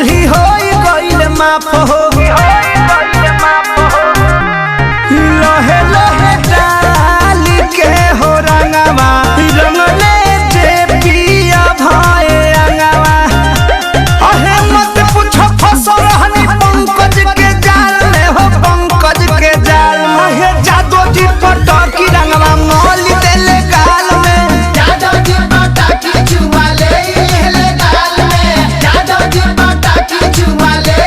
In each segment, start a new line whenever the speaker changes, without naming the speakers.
ही हो गइल माफ हो लहे लहे डाल के हो रंगवा रंगले जे पिया भाई रंगवा अहे मत पूछो फंसो रहनी पंकज के जाल में हो पंकज के जाल अहे जादो जी पटकी रंगवा मोल देले गाल में
जादो जी पटकी चुमा ले गाल में जादो जी पटकी चुमा ले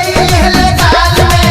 गाल में।